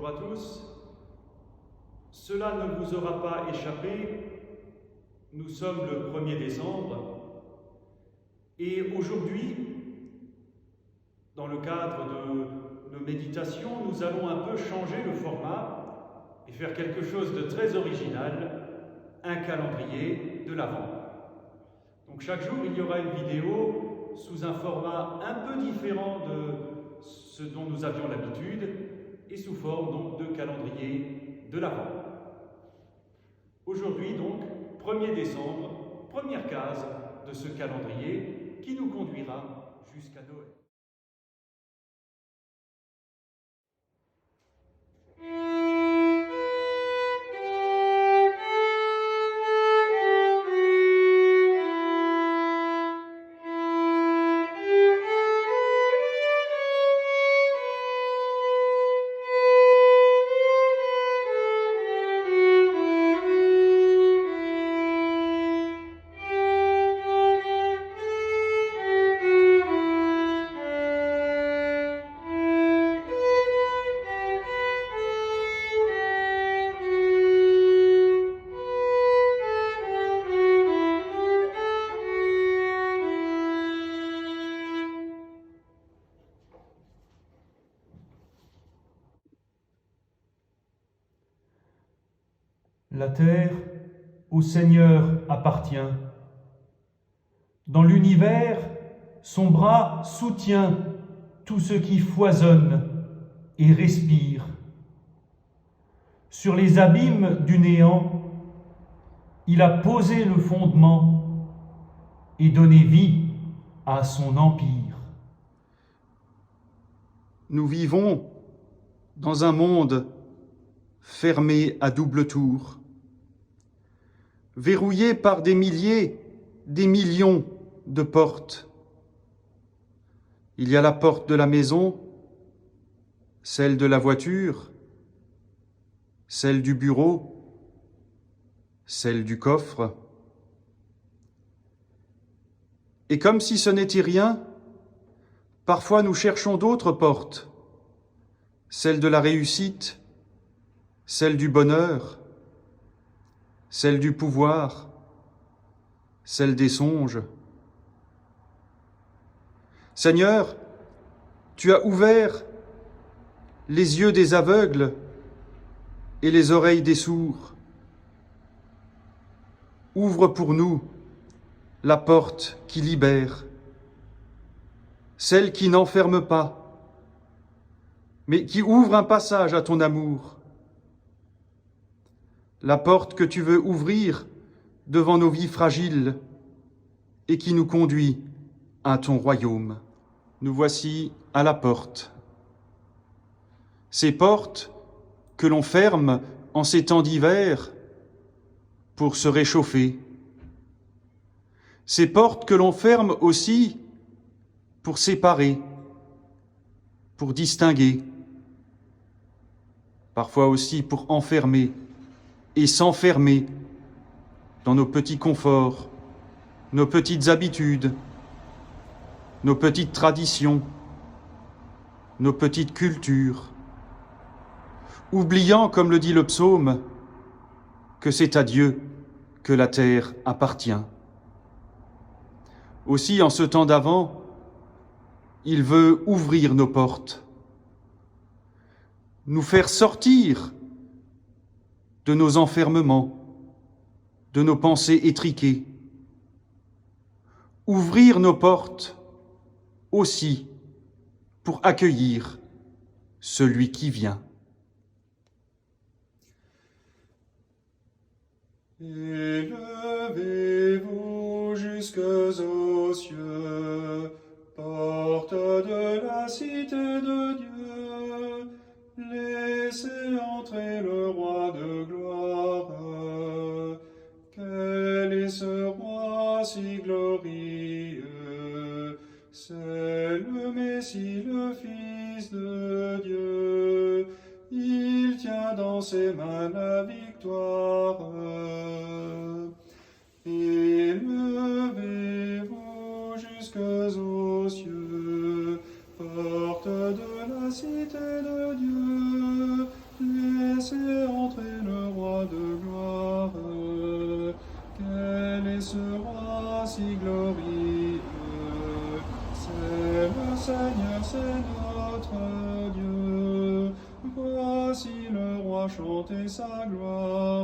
Bonjour à tous. Cela ne vous aura pas échappé, nous sommes le 1er décembre et aujourd'hui, dans le cadre de nos méditations, nous allons un peu changer le format et faire quelque chose de très original, un calendrier de l'Avent. Donc chaque jour, il y aura une vidéo sous un format un peu différent de ce dont nous avions l'habitude et sous forme donc de calendrier de l'Avent. Aujourd'hui donc, 1er décembre, première case de ce calendrier qui nous conduira jusqu'à Noël. La terre au Seigneur appartient. Dans l'univers, son bras soutient tout ce qui foisonne et respire. Sur les abîmes du néant, il a posé le fondement et donné vie à son empire. Nous vivons dans un monde fermé à double tour, verrouillé par des milliers, des millions de portes. Il y a la porte de la maison, celle de la voiture, celle du bureau, celle du coffre. Et comme si ce n'était rien, parfois nous cherchons d'autres portes, celle de la réussite, celle du bonheur, celle du pouvoir, celle des songes. Seigneur, tu as ouvert les yeux des aveugles et les oreilles des sourds. Ouvre pour nous la porte qui libère, celle qui n'enferme pas, mais qui ouvre un passage à ton amour. La porte que tu veux ouvrir devant nos vies fragiles et qui nous conduit à ton royaume. Nous voici à la porte. Ces portes que l'on ferme en ces temps d'hiver pour se réchauffer. Ces portes que l'on ferme aussi pour séparer, pour distinguer, parfois aussi pour enfermer et s'enfermer dans nos petits conforts, nos petites habitudes, nos petites traditions, nos petites cultures, oubliant, comme le dit le psaume, que c'est à Dieu que la terre appartient. Aussi, en ce temps d'Avent, il veut ouvrir nos portes, nous faire sortir de nos enfermements, de nos pensées étriquées, ouvrir nos portes aussi pour accueillir celui qui vient. Élevez-vous jusques aux cieux, porte de la cité de Dieu, laissez entrer le roi de gloire. Quel est ce roi si glorieux? C'est le Messie, le Fils de Dieu. Il tient dans ses mains la victoire. Élevez-vous jusques aux cieux, porte de la cité de Dieu, Seigneur, c'est notre Dieu. Voici le roi chanter sa gloire.